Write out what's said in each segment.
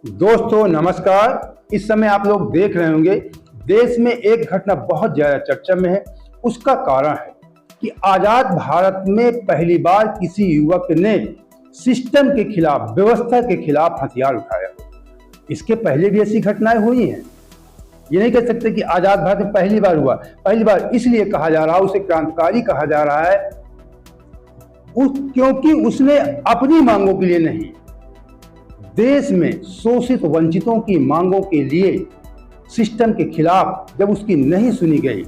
दोस्तों नमस्कार। इस समय आप लोग देख रहे होंगे देश में एक घटना बहुत ज्यादा चर्चा में है। उसका कारण है कि आजाद भारत में पहली बार किसी युवक ने सिस्टम के खिलाफ, व्यवस्था के खिलाफ हथियार उठाया। इसके पहले भी ऐसी घटनाएं हुई हैं। ये नहीं कह सकते कि आजाद भारत में पहली बार हुआ। पहली बार इसलिए कहा जा रहा है, उसे क्रांतिकारी कहा जा रहा है क्योंकि उसने अपनी मांगों के लिए नहीं, देश में शोषित वंचितों की मांगों के लिए सिस्टम के खिलाफ जब उसकी नहीं सुनी गई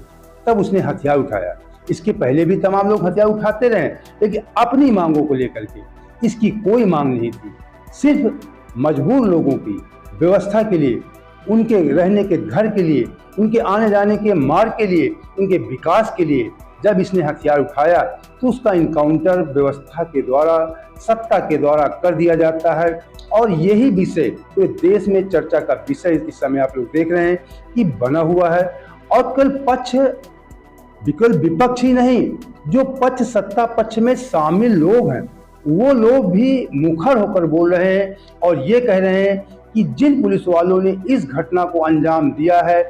तब उसने हथियार उठाया। इसके पहले भी तमाम लोग हथियार उठाते रहे, लेकिन अपनी मांगों को लेकर के इसकी कोई मांग नहीं थी। सिर्फ मजबूर लोगों की व्यवस्था के लिए, उनके रहने के घर के लिए, उनके आने जाने के मार्ग के लिए, उनके विकास के लिए जब इसने हथियार उठाया तो उसका इनकाउंटर व्यवस्था के द्वारा, सत्ता के द्वारा कर दिया जाता है। और यही विषय पूरे देश में चर्चा का विषय इस समय आप लोग देख रहे हैं कि बना हुआ है। और कल पक्ष विकल्प विपक्ष ही नहीं, जो पक्ष सत्ता पक्ष में शामिल लोग हैं वो लोग भी मुखर होकर बोल रहे हैं और ये कह रहे हैं कि जिन पुलिस वालों ने इस घटना को अंजाम दिया है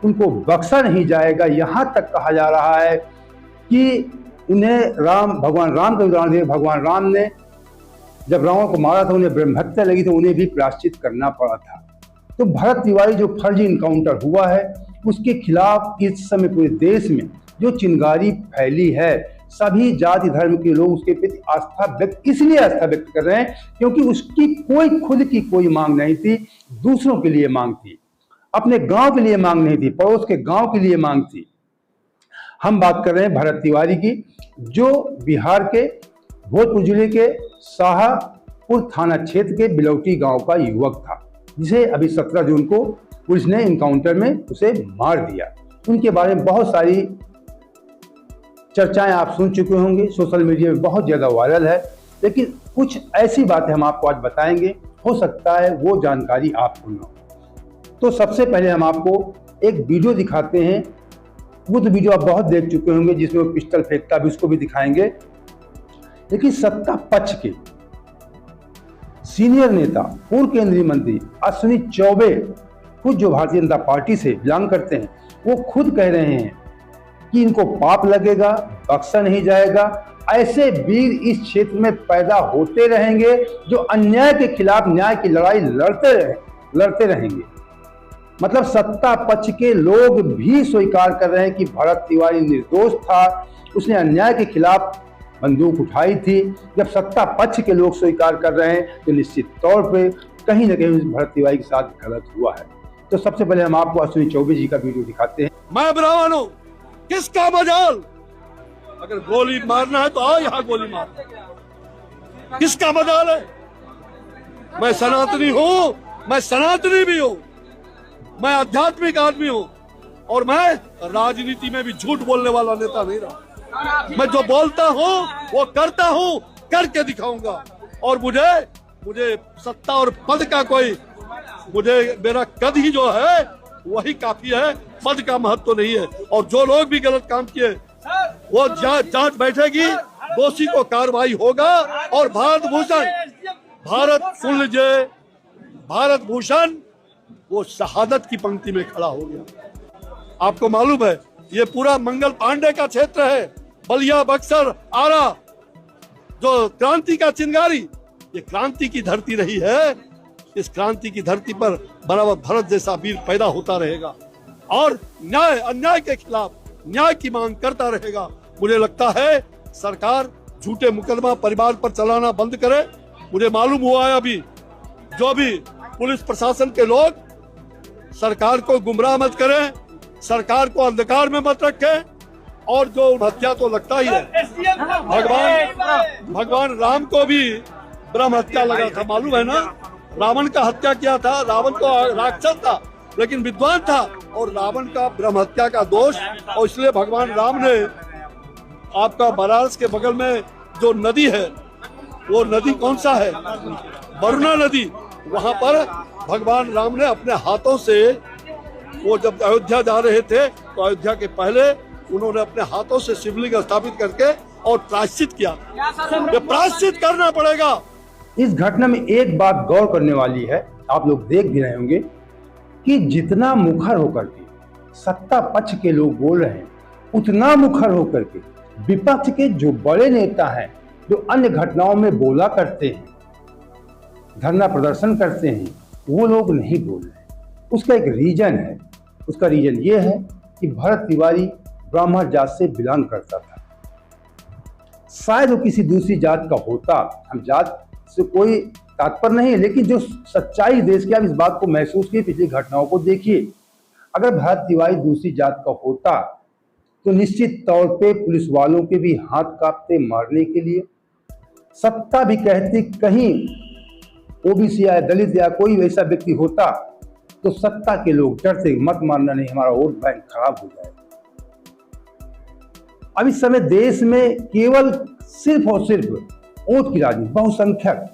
उनको बख्शा नहीं जाएगा। यहाँ तक कहा जा रहा है कि उन्हें भगवान राम का उदाहरण दिया। भगवान राम ने जब रावण को मारा था, उन्हें ब्रह्महत्या लगी तो उन्हें भी प्रायश्चित करना पड़ा था। तो भरत तिवारी जो फर्जी इनकाउंटर हुआ है उसके खिलाफ इस समय पूरे देश में जो चिंगारी फैली है, सभी जाति धर्म के लोग उसके प्रति इसलिए आस्था व्यक्त कर रहे हैं क्योंकि उसकी कोई खुद की कोई मांग नहीं थी, दूसरों के लिए मांग थी, अपने गांव के लिए मांग नहीं थी, पड़ोस के गांव के लिए मांग थी। हम बात कर रहे हैं भरत तिवारी की, जो बिहार के भोजपुर जिले के शाहपुर थाना क्षेत्र के बिलौटी गांव का युवक था, जिसे अभी 17 जून को पुलिस ने इनकाउंटर में उसे मार दिया। उनके बारे में बहुत सारी चर्चाएं आप सुन चुके होंगे, सोशल मीडिया में बहुत ज़्यादा वायरल है। लेकिन कुछ ऐसी बातें हम आपको आज बताएंगे, हो सकता है वो जानकारी आपको न हो। तो सबसे पहले हम आपको एक वीडियो दिखाते हैं। वो तो वीडियो आप बहुत देख चुके होंगे जिसमें वो पिस्टल फेंकता भी, उसको भी दिखाएंगे। लेकिन सत्ता पक्ष के सीनियर नेता, पूर्व केंद्रीय मंत्री अश्विनी चौबे, खुद जो भारतीय जनता पार्टी से बिलोंग करते हैं, वो खुद कह रहे हैं कि इनको पाप लगेगा, बख्शा नहीं जाएगा। ऐसे वीर इस क्षेत्र में पैदा होते रहेंगे जो अन्याय के खिलाफ न्याय की लड़ाई लड़ते रहेंगे। मतलब सत्ता पक्ष के लोग भी स्वीकार कर रहे हैं कि भरत तिवारी निर्दोष था, उसने अन्याय के खिलाफ बंदूक उठाई थी। जब सत्ता पक्ष के लोग स्वीकार कर रहे हैं तो निश्चित तौर पे कहीं ना कहीं भरत तिवारी के साथ गलत हुआ है। तो सबसे पहले हम आपको अश्विनी चौबे जी का वीडियो दिखाते हैं। मैं ब्राह्मण हूँ, किसका मजाल? अगर गोली मारना है तो आओ यहाँ गोली मार। किसका मजाल है? मैं सनातनी हूँ, मैं सनातनी भी हूँ, मैं आध्यात्मिक आदमी हूँ और मैं राजनीति में भी झूठ बोलने वाला नेता नहीं रहा। मैं जो बोलता हूँ वो करता हूँ, करके दिखाऊंगा। और मुझे सत्ता और पद का मेरा कद ही जो है वही काफी है, पद का महत्व तो नहीं है। और जो लोग भी गलत काम किए वो जांच बैठेगी, दोषी को कार्रवाई होगा। और भारत भूषण वो शहादत की पंक्ति में खड़ा हो गया। आपको मालूम है ये पूरा मंगल पांडे का क्षेत्र है, बलिया, बक्सर, आरा, जो क्रांति का चिंगारी, ये क्रांति की धरती रही है। इस क्रांति की धरती पर बराबर भरत जैसा वीर पैदा होता रहेगा और न्याय अन्याय के खिलाफ न्याय की मांग करता रहेगा। मुझे लगता है सरकार झूठे मुकदमा परिवार पर चलाना बंद करे। मुझे मालूम हुआ है अभी जो भी पुलिस प्रशासन के लोग सरकार को गुमराह मत करें, सरकार को अंधकार में मत रखें। और जो हत्या तो लगता ही है, भगवान राम को भी ब्रह्म हत्या लगा था, मालूम है ना? रावण का हत्या किया था। रावण तो राक्षस था लेकिन विद्वान था, और रावण का ब्रह्म हत्या का दोष। और इसलिए भगवान राम ने आपका बनारस के बगल में जो नदी है, वो नदी कौन सा है? वरुणा नदी। वहां पर भगवान राम ने अपने हाथों से, वो जब अयोध्या जा रहे थे तो अयोध्या के पहले उन्होंने अपने हाथों से शिवलिंग स्थापित करके और प्रायश्चित किया। ये प्रायश्चित करना पड़ेगा। इस घटना में एक बात गौर करने वाली है आप लोग देख भी रहे होंगे कि जितना मुखर होकर के सत्ता पक्ष के लोग बोल रहे हैं, उतना मुखर होकर के विपक्ष के जो बड़े नेता हैं, जो अन्य घटनाओं में बोला करते हैं, धरना प्रदर्शन करते हैं, वो लोग नहीं बोल रहे हैं। उसका एक रीजन है। उसका रीजन ये है कि भरत तिवारी ब्राह्मण जात से बिलोंग करता था। शायद वो किसी दूसरी जात का होता, हम जात से कोई तात्पर्य नहीं है, लेकिन जो सच्चाई देश की, आप इस बात को महसूस किए, पिछली घटनाओं को देखिए। अगर भरत तिवारी दूसरी जात का होता तो निश्चित तौर पे पुलिस वालों के भी हाथ कांपते मारने के लिए। सत्ता भी कहती कहीं ओबीसी या दलित या कोई वैसा व्यक्ति होता तो सत्ता के लोग डरते, मत मारना, नहीं हमारा वोट बैंक खराब हो जाएगा। अब इस समय देश में केवल सिर्फ और सिर्फ वोट की राजनीति, बहुसंख्यक,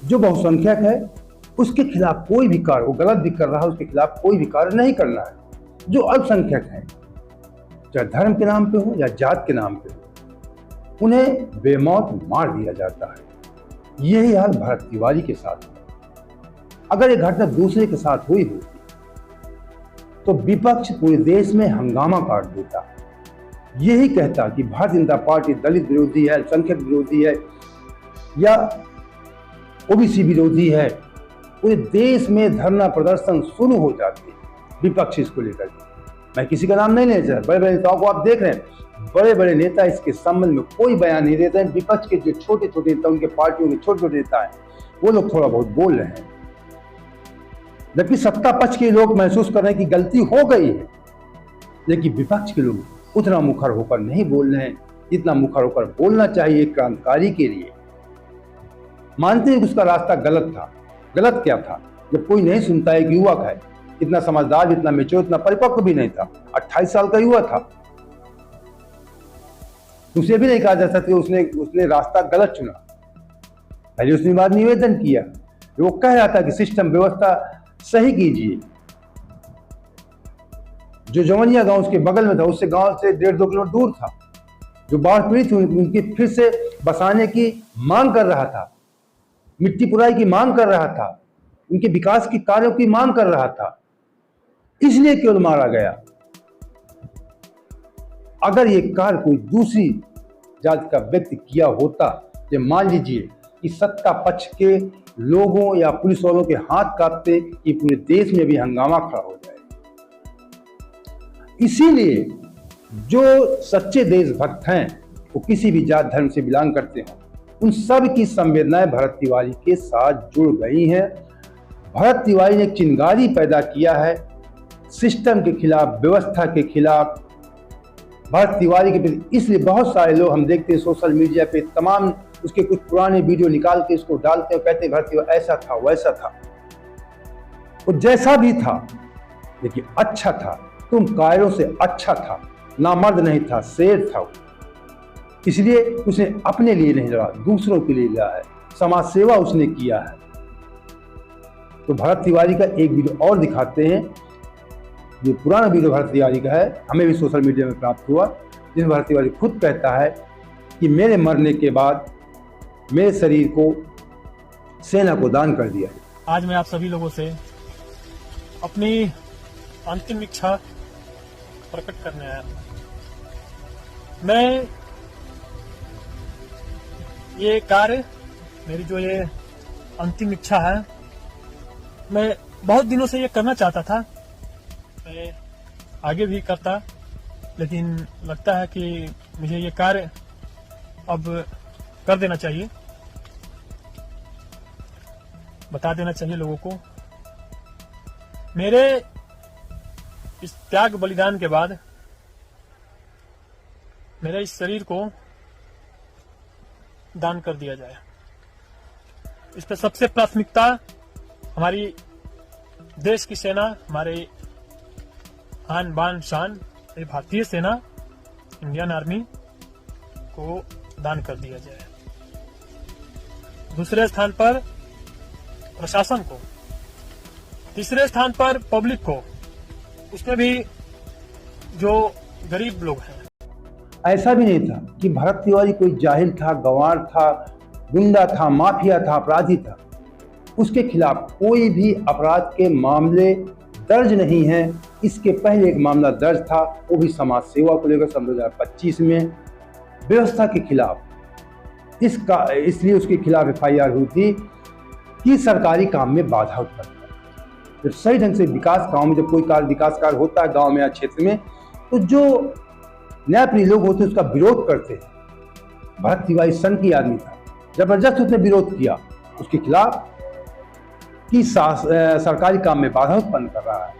जो बहुसंख्यक है उसके खिलाफ कोई भी कार्य, वो गलत भी कर रहा है, उसके खिलाफ कोई भी कार्य नहीं करना है। जो अल्पसंख्यक है, चाहे धर्म के नाम पे हो या जात के नाम पे हो, उन्हें बेमौत मार दिया जाता है। यही हाल भरत तिवारी के साथ है। अगर ये घटना दूसरे के साथ हुई होती तो विपक्ष पूरे देश में हंगामा काट देता, यही कहता कि भारतीय जनता पार्टी दलित विरोधी है, अल्पसंख्यक विरोधी है या ओबीसी विरोधी है। पूरे देश में धरना प्रदर्शन शुरू हो जाते विपक्ष इसको लेकर। मैं किसी का नाम नहीं लेना चाहता, बड़े बड़े नेताओं को आप देख रहे हैं, बड़े बड़े नेता इसके संबंध में कोई बयान नहीं देते हैं। विपक्ष के जो छोटे छोटे नेता, उनके पार्टियों के छोटे छोटे नेता हैं, वो लोग थोड़ा बहुत बोल रहे हैं, जबकि सत्ता पक्ष के लोग महसूस कर रहे हैं कि गलती हो गई है, लेकिन विपक्ष के लोग उतना मुखर होकर नहीं बोल रहे हैं जितना मुखर होकर बोलना चाहिए क्रांतिकारी के लिए। मानते हैं कि उसका रास्ता गलत था। गलत क्या था? जब कोई नहीं सुनता, एक युवक है, इतना समझदार, इतना मेच्योर, इतना परिपक्व भी नहीं था, 28 साल का युवा था, उसे भी नहीं कहा जा सकता उसने रास्ता गलत चुना। पहले उसने बात निवेदन किया, वो कह रहा था कि सिस्टम व्यवस्था सही कीजिए। जो जवनिया गांव उसके बगल में था, उससे गांव से 1.5-2 किलोमीटर दूर था, जो बाढ़ पीड़ित हुई, उनकी फिर से बसाने की मांग कर रहा था, मिट्टी पुराई की मांग कर रहा था, उनके विकास के कार्यों की मांग कर रहा था, इसलिए केवल मारा गया। अगर ये कार्य कोई दूसरी जाति का व्यक्ति किया होता, तो मान लीजिए कि सत्ता पक्ष के लोगों या पुलिस वालों के हाथ कांपते कि पूरे देश में भी हंगामा खड़ा हो जाए। इसीलिए जो सच्चे देशभक्त हैं, वो किसी भी जात धर्म से बिलोंग करते हो, उन सब की संवेदनाएं भरत तिवारी के साथ जुड़ गई हैं। भरत तिवारी ने एक चिंगारी पैदा किया है सिस्टम के खिलाफ, व्यवस्था के खिलाफ। भरत तिवारी के प्रति इसलिए बहुत सारे लोग हम देखते हैं सोशल मीडिया पे, तमाम उसके कुछ पुराने वीडियो निकाल के इसको डालते हैं, कहते हैं भरत तिवारी ऐसा था, वैसा था। वो जैसा भी था, लेकिन अच्छा था, तुम कायरों से अच्छा था, नामर्द नहीं था, शेर था। इसलिए उसने अपने लिए नहीं लड़ा, दूसरों के लिए लड़ा है, समाज सेवा उसने किया है। तो भरत तिवारी का एक वीडियो और दिखाते हैं। ये पुराना वीडियो भरत तिवारी का है, हमें भी सोशल मीडिया में प्राप्त हुआ, जिसमें भरत तिवारी खुद कहता है कि मेरे मरने के बाद मेरे शरीर को सेना को दान कर दिया। आज मैं आप सभी लोगों से अपनी अंतिम इच्छा प्रकट करने आया हूं। मैं ये कार्य, मेरी जो ये अंतिम इच्छा है, मैं बहुत दिनों से ये करना चाहता था। मैं आगे भी करता, लेकिन लगता है कि मुझे ये कार्य अब कर देना चाहिए, बता देना चाहिए लोगों को। मेरे इस त्याग बलिदान के बाद मेरे इस शरीर को दान कर दिया जाए। इस पर सबसे प्राथमिकता हमारी देश की सेना, हमारे आन बान शान भारतीय सेना, इंडियन आर्मी को दान कर दिया जाए। दूसरे स्थान पर प्रशासन को, तीसरे स्थान पर पब्लिक को, उसमें भी जो गरीब लोग हैं। ऐसा भी नहीं था कि भरत तिवारी कोई जाहिल था, गंवार था, गुंडा था, माफिया था, अपराधी था। उसके खिलाफ कोई भी अपराध के मामले दर्ज नहीं है। इसके पहले एक मामला दर्ज था, वो भी समाज सेवा को लेकर सन 2025 में व्यवस्था के खिलाफ। इसलिए उसके खिलाफ FIR हुई थी कि सरकारी काम में बाधा उत्पन्न कर। जब सही ढंग से विकास गांव में जब कोई विकास कार्य होता है गांव में या क्षेत्र में, तो जो न्यायप्रिय लोग होते हैं उसका विरोध करते हैं। भरत तिवारी सन की आदमी था, जबरदस्त उसने विरोध किया उसके खिलाफ कि सरकारी काम में बाधा उत्पन्न कर रहा है।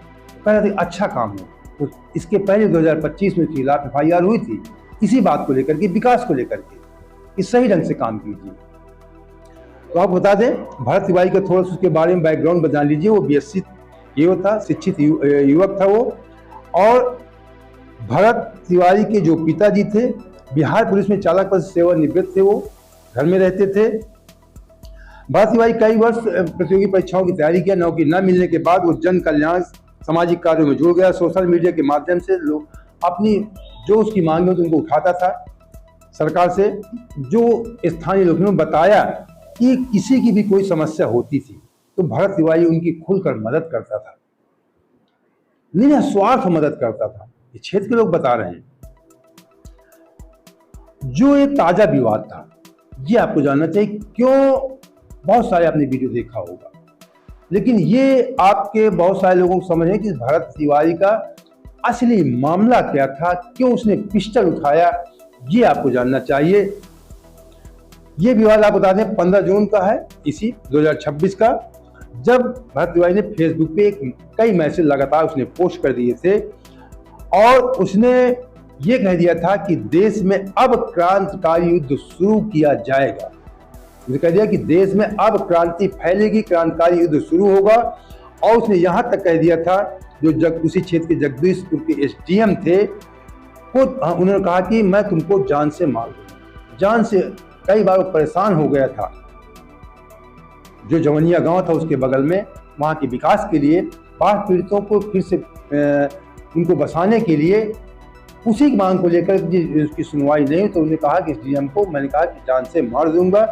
कह रहे थे अच्छा काम हो। तो इसके पहले 2025 में उसके खिलाफ FIR हुई थी इसी बात को लेकर के, विकास को लेकर के, कि सही ढंग से काम कीजिए। तो आपको बता दें, भरत तिवारी का थोड़ा सा उसके बारे में बैकग्राउंड बता लीजिए। वो BSc ये था, शिक्षित युवक था वो। और भरत तिवारी के जो पिताजी थे बिहार पुलिस में चालक पद से सेवानिवृत्त थे, वो घर में रहते थे। भरत तिवारी कई वर्ष प्रतियोगी परीक्षाओं की तैयारी किया। नौकरी न मिलने के बाद वो जन कल्याण सामाजिक कार्यों में जुड़ गया। सोशल मीडिया के माध्यम से लोग अपनी जो उसकी मांग होती उनको उठाता था सरकार से। जो स्थानीय लोगों ने बताया कि किसी की भी कोई समस्या होती थी तो भरत तिवारी उनकी खुलकर मदद करता था, निस्वार्थ मदद करता था। ये क्षेत्र के लोग बता रहे हैं। जो एक ताजा विवाद था, ये आपको जानना चाहिए। क्यों? बहुत सारे आपने वीडियो देखा होगा, लेकिन ये आपके बहुत सारे लोगों को समझ है कि भरत तिवारी का असली मामला क्या था, क्यों उसने पिस्टल उठाया, ये आपको जानना चाहिए। ये विवाद आप बता दें 15 जून का है, इसी 2026 का, जब भरत तिवारी ने फेसबुक पे कई मैसेज लगातार उसने पोस्ट कर दिए थे और उसने ये कह दिया था कि देश में अब क्रांतिकारी युद्ध शुरू किया जाएगा। उसने कह दिया कि देश में अब क्रांति फैलेगी, क्रांतिकारी युद्ध शुरू होगा। और उसने यहाँ तक कह दिया था, जो उसी क्षेत्र के जगदीशपुर के SDM थे, वो उन्होंने कहा कि मैं तुमको जान से मार दूंगा। जान से कई बार वो परेशान हो गया था। जो जवनिया गांव था उसके बगल में, वहाँ के विकास के लिए, बाढ़ पीड़ितों को फिर से उनको बसाने के लिए, उसी की मांग को लेकर उसकी सुनवाई नहीं, तो उन्होंने कहा कि SDM को मैंने कहा कि जान से मार दूंगा।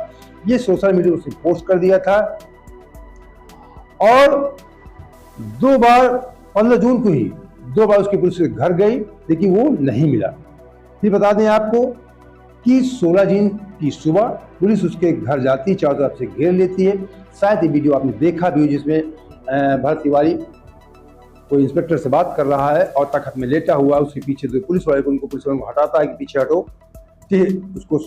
ये सोशल मीडिया पर उसने पोस्ट कर दिया था। और 2 बार 15 जून को ही 2 बार उसकी पुलिस घर गई, लेकिन वो नहीं मिला। फिर बता दें आपको कि 16 जून की सुबह पुलिस उसके घर जाती, चारों तरफ से घेर लेती है। शायद ये वीडियो आपने देखा भी हो, जिसमें भरत तिवारी कोई इंस्पेक्टर से बात कर रहा है और तख्त में लेटा हुआ, उसके पीछे जो पुलिस वाले को हटाता है कि पीछे हटो। फिर उसको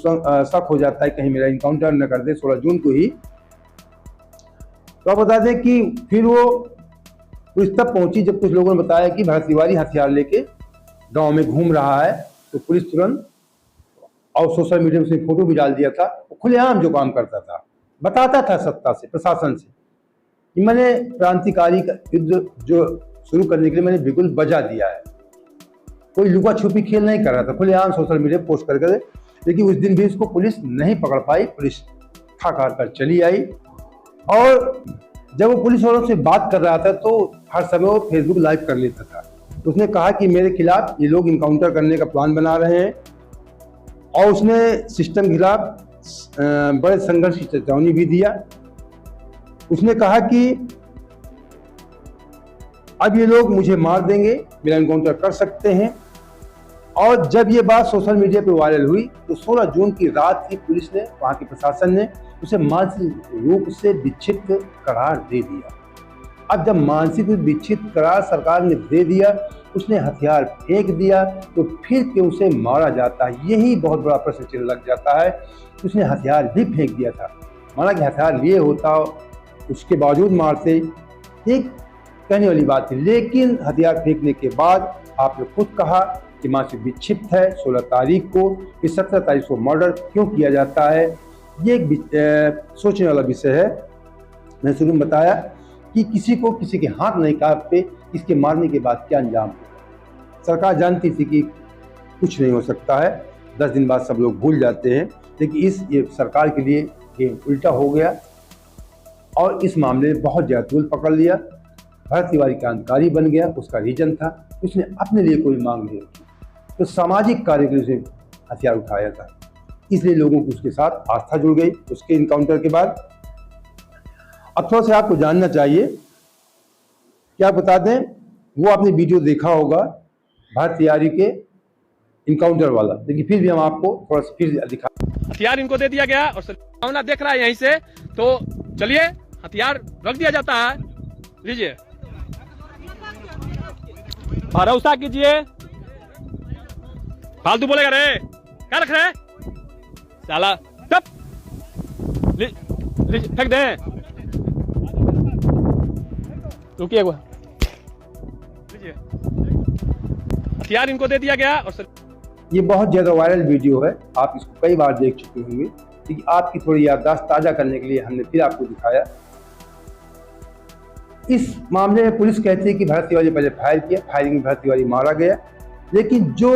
शक हो जाता है कहीं मेरा इनकाउंटर न कर दे, 16 जून को ही। तो आप बता दें कि फिर वो पुलिस तब पहुंची जब कुछ लोगों ने बताया कि भरत तिवारी हथियार लेके गांव में घूम रहा है। तो पुलिस तुरंत, और सोशल मीडिया में उसने फोटो भी डाल दिया था, वो खुलेआम जो काम करता था, बताता था सत्ता से, प्रशासन से, कि मैंने क्रांतिकारी का युद्ध जो शुरू करने के लिए मैंने बिल्कुल बजा दिया है। कोई लुका छुपी खेल नहीं कर रहा था, खुलेआम सोशल मीडिया पोस्ट करके। लेकिन उस दिन भी उसको पुलिस नहीं पकड़ पाई, पुलिस ठाक हार कर चली आई। और जब वो पुलिस वालों से बात कर रहा था तो हर समय वो फेसबुक लाइव कर लेता था। तो उसने कहा कि मेरे खिलाफ ये लोग इनकाउंटर करने का प्लान बना रहे हैं, और उसने सिस्टम के खिलाफ बड़े संघर्ष की चेतावनी भी दिया। उसने कहा कि अब ये लोग मुझे मार देंगे, मेरा इनकाउंटर कर सकते हैं। और जब ये बात सोशल मीडिया पे वायरल हुई तो 16 जून की रात ही पुलिस ने, वहाँ के प्रशासन ने उसे मानसिक रूप से विक्षिप्त करार दे दिया। अब जब मानसिक रूप विक्षिप्त करार सरकार ने दे दिया, उसने हथियार फेंक दिया, तो फिर क्यों उसे मारा जाता है, यही बहुत बड़ा प्रश्न चिन्ह लग जाता है। उसने हथियार भी फेंक दिया था, माना कि हथियार लिए होता उसके बावजूद मारते, एक कहने वाली बात थी। लेकिन हथियार फेंकने के बाद आपने खुद कहा कि मानसिक विक्षिप्त है। 16 तारीख को, फिर 17 तारीख को मर्डर क्यों किया जाता है, ये एक सोचने वाला विषय है। मैंने शुरू में बताया कि किसी को किसी के हाथ नहीं कांपते, इसके मारने के बाद क्या अंजाम होगा। सरकार जानती थी कि कुछ नहीं हो सकता है, 10 दिन बाद सब लोग भूल जाते हैं। लेकिन ये सरकार के लिए ये उल्टा हो गया और इस मामले में बहुत ज़्यादा तूल पकड़ लिया। भरत तिवारी क्रांतिकारी बन गया, उसका रीजन था, उसने अपने लिए कोई मांग नहीं रखी, तो सामाजिक कार्य के लिए उसने हथियार उठाया था, इसलिए लोगों की उसके साथ आस्था जुड़ गई उसके इनकाउंटर के बाद। अब थोड़ा सा आपको जानना चाहिए, क्या बता दें, वो आपने वीडियो देखा होगा भारत तिवारी के इनकाउंटर वाला, लेकिन फिर भी हम आपको थोड़ा सा फिर दिखा। हथियार इनको दे दिया गया और सामना देख रहा है यहीं से, तो चलिए हथियार रख दिया जाता है। लीजिए, भरोसा कीजिए। फालतू बोलेगा रे, क्या रख रहे साला, तब फेंक दे। रुकिए, लीजिए, हथियार इनको दे दिया गया और ये बहुत ज़्यादा वायरल वीडियो है, आप इसको कई बार देख चुके होंगे, लेकिन आपकी थोड़ी याददाश्त ताज़ा करने के लिए हमने फिर आपको दिखाया। इस मामले में पुलिस कहती है कि भरत तिवारी पहले फायर किया, फायरिंग में भरत तिवारी मारा गया, लेकिन जो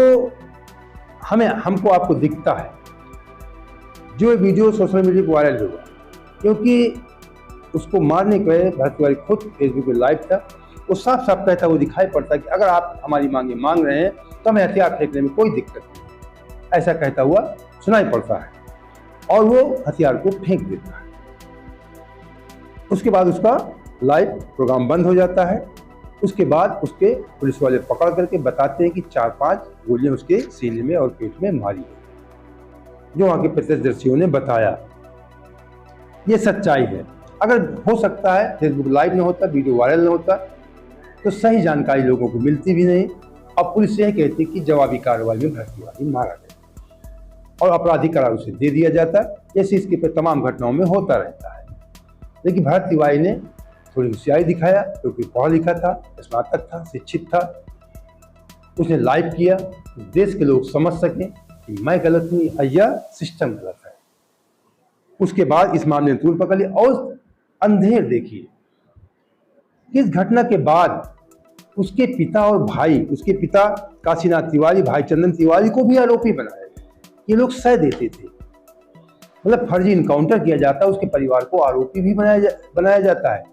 हमको आपको दिखता है, जो वीडियो सोशल मीडिया पर वायरल हुआ, क्योंकि उसको मारने के पहले भरत तिवारी खुद फेसबुक पे लाइव था, वो साफ साफ कहता, वो दिखाई पड़ता कि अगर आप हमारी मांगे मांग रहे हैं तो हमें हथियार फेंकने में कोई दिक्कत नहीं, ऐसा कहता हुआ सुनाई पड़ता है, और वो हथियार को फेंक देता है। उसके बाद उसका लाइव प्रोग्राम बंद हो जाता है। उसके बाद उसके पुलिस वाले पकड़ करके बताते हैं कि 4-5 गोलियां उसके सीने में और पेट में मारी है, जो वहाँ के प्रत्यक्षदर्शियों ने बताया। ये सच्चाई है। अगर हो सकता है फेसबुक लाइव न होता, वीडियो वायरल न होता, तो सही जानकारी लोगों को मिलती भी नहीं। अब पुलिस यह कहती कि जवाबी कार्रवाई में भरत तिवारी मारा गया और अपराधी करार उसे दे दिया जाता, जैसे इसके तमाम घटनाओं में होता रहता है। लेकिन भरत तिवारी ने थोड़ी होशियारी दिखाया, क्योंकि पढ़ा लिखा था, स्नातक था, शिक्षित था। उसने लाइव किया, देश के लोग समझ सकें कि मैं गलत हूँ या सिस्टम गलत है। उसके बाद इस मामले ने तूल पकड़ ली। और अंधेर देखिए, इस घटना के बाद उसके पिता और भाई, उसके पिता काशीनाथ तिवारी, भाई चंदन तिवारी को भी आरोपी बनाया गया। ये लोग सह देते थे, मतलब फर्जी इनकाउंटर किया जाता है, उसके परिवार को आरोपी भी बनाया जाता है।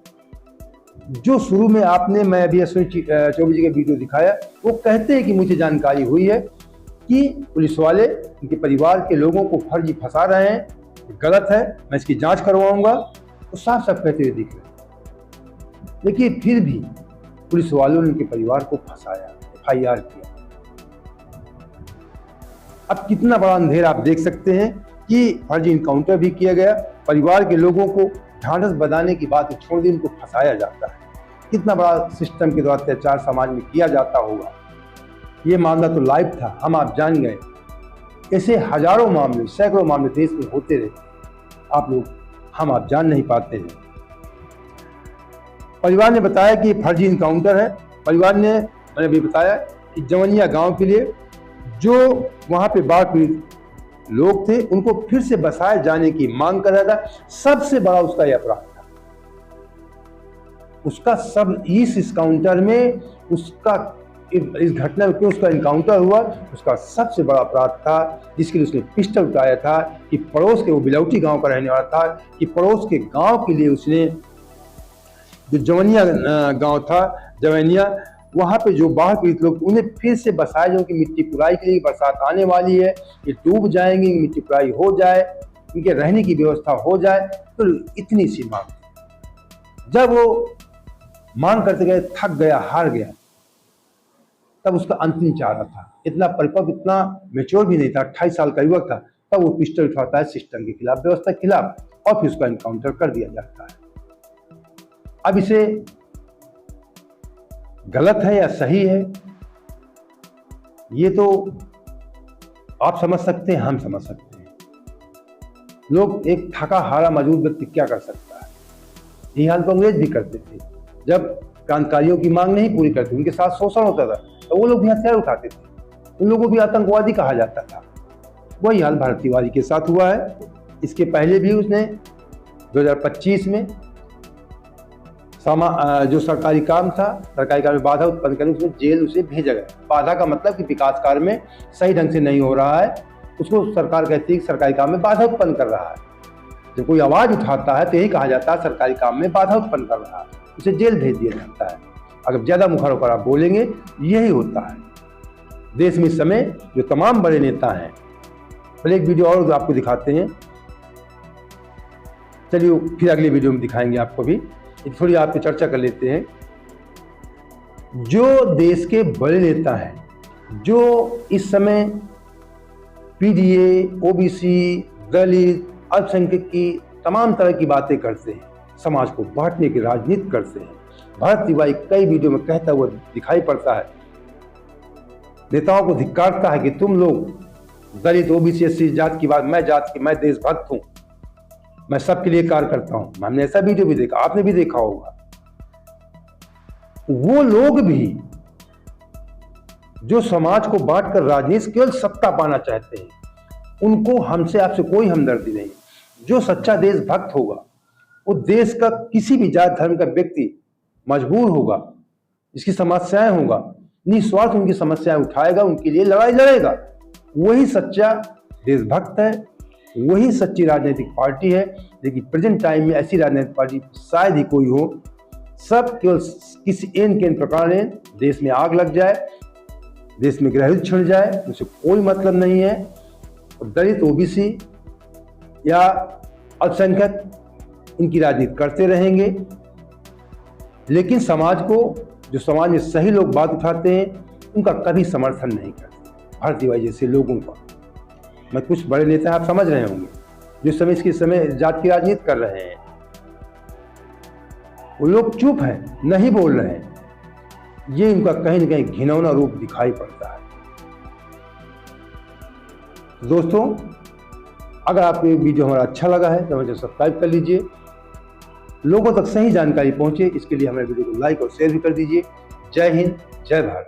जो शुरू में आपने, मैं अभी अश्विनी चौबे जी का वीडियो दिखाया, वो कहते हैं कि मुझे जानकारी हुई है कि पुलिस वाले उनके परिवार के लोगों को फर्जी फंसा रहे हैं, गलत है, मैं इसकी जांच करवाऊंगा, तो साफ साफ कहते हुए दिख रहे। लेकिन फिर भी पुलिस वालों ने उनके परिवार को फंसाया, FIR किया। अब कितना बड़ा अंधेरा आप देख सकते हैं कि फर्जी इनकाउंटर भी किया गया, परिवार के लोगों को ढांढस बंधाने की बात छोड़ दी, उनको फंसाया जाता है। कितना बड़ा सिस्टम के द्वारा अत्याचार समाज में किया जाता होगा। ये मामला तो लाइव था, हम आप जान गए। ऐसे हजारों मामले, सैकड़ों मामले देश में होते रहते, आप लोग हम आप जान नहीं पाते हैं। परिवार ने बताया कि फर्जी इनकाउंटर है। परिवार ने, मैंने भी बताया कि जवनिया गांव के लिए जो वहां पे बाढ़ पीड़ित लोग थे, उनको फिर से बसाए जाने की मांग कर रहा था। सबसे बड़ा उसका यह अपराध था। उसका सब इस इनकाउंटर में, उसका इस घटना में क्यों उसका इनकाउंटर हुआ, उसका सबसे बड़ा अपराध था, जिसके लिए उसने पिस्टल उठाया था कि पड़ोस के, वो बिलौटी गांव का रहने वाला था, कि पड़ोस के गांव के लिए उसने, जो जवनिया गांव था, जवनिया, वहाँ पे जो बाढ़ पीड़ित लोग, उन्हें फिर से बसाया जाए, उनकी मिट्टी पुराई के लिए, बरसात आने वाली है, ये डूब जाएंगे, मिट्टी पुराई हो जाए, इनके रहने की व्यवस्था हो जाए। तो इतनी सी मांग। जब वो मांग करते गए, थक गया, हार गया, तब उसका अंतिम चारा था। इतना परिपक्व, इतना मैच्योर भी नहीं था, 28 साल का युवक था, तब वो पिस्टल उठाता है सिस्टम के खिलाफ, व्यवस्था के खिलाफ, और फिर उसका इनकाउंटर कर दिया जाता है। अब इसे गलत है या सही है, ये तो आप समझ सकते हैं, हम समझ सकते हैं। लोग, एक थका हारा मजबूर व्यक्ति क्या कर सकता है? यही हाल कांग्रेस भी करते थे। जब क्रांतिकारियों की मांग नहीं पूरी करती, उनके साथ शोषण होता था, तो वो लोग भी हथियार उठाते थे, उन लोगों को भी आतंकवादी कहा जाता था। वही हाल भरत तिवारी के साथ हुआ है। इसके पहले भी उसने 2025 में जो सरकारी काम था, सरकारी काम में बाधा उत्पन्न करने, उसमें जेल उसे भेजा गया। बाधा का मतलब कि विकास कार्य में सही ढंग से नहीं हो रहा है, उसको सरकार कहती है कि सरकारी काम में बाधा उत्पन्न कर रहा है। जब कोई आवाज उठाता है तो यही कहा जाता है सरकारी काम में बाधा उत्पन्न कर रहा है, उसे जेल भेज दिया जाता है। अगर ज्यादा मुखर होकर आप बोलेंगे, यही होता है देश में इस समय। जो तमाम बड़े नेता हैं, पहले एक वीडियो और आपको दिखाते हैं। चलिए फिर अगली वीडियो में दिखाएंगे आपको भी। थोड़ी आप पे चर्चा कर लेते हैं। जो देश के बड़े नेता हैं, जो इस समय पीडीए, ओबीसी, दलित, अल्पसंख्यक की तमाम तरह की बातें करते हैं, समाज को बांटने की राजनीति करते हैं, भरत तिवारी कई वीडियो में कहता हुआ दिखाई पड़ता है, नेताओं को धिक्कारता है कि तुम लोग दलित, ओबीसी, एससी जात की बात, मैं जात की, मैं देशभक्त हूं, मैं सबके लिए कार्य करता हूं। हमने ऐसा वीडियो भी देखा, आपने भी देखा होगा। वो लोग भी जो समाज को बांटकर राजनीति केवल सत्ता पाना चाहते हैं, उनको हमसे आपसे कोई हमदर्दी नहीं। जो सच्चा देशभक्त होगा, वो देश का किसी भी जात धर्म का व्यक्ति मजबूर होगा, इसकी समस्याएं होगा, निस्वार्थ उनकी समस्याएं उठाएगा, उनके लिए लड़ाई लड़ेगा, वही सच्चा देशभक्त है, वही सच्ची राजनीतिक पार्टी है। लेकिन प्रेजेंट टाइम में ऐसी राजनीतिक पार्टी शायद ही कोई हो। सब केवल किसी एन के प्रकार ने देश में आग लग जाए, देश में गृहयुद्ध छिड़ जाए, उसे कोई मतलब नहीं है। दलित, ओबीसी या अल्पसंख्यक इनकी राजनीति करते रहेंगे, लेकिन समाज को, जो समाज में सही लोग बात उठाते हैं, उनका कभी समर्थन नहीं करते। भरत तिवारी जैसे लोगों का, मैं कुछ बड़े नेता आप समझ रहे होंगे, जो समय इसके समय जात की राजनीति कर रहे हैं, वो लोग चुप हैं, नहीं बोल रहे हैं। ये इनका कहीं न कहीं घिनौना रूप दिखाई पड़ता है। दोस्तों, अगर आपको ये वीडियो हमारा अच्छा लगा है तो मुझे सब्सक्राइब कर लीजिए। लोगों तक सही जानकारी पहुंचे, इसके लिए हमारे वीडियो को लाइक और शेयर भी कर दीजिए। जय हिंद, जय भारत।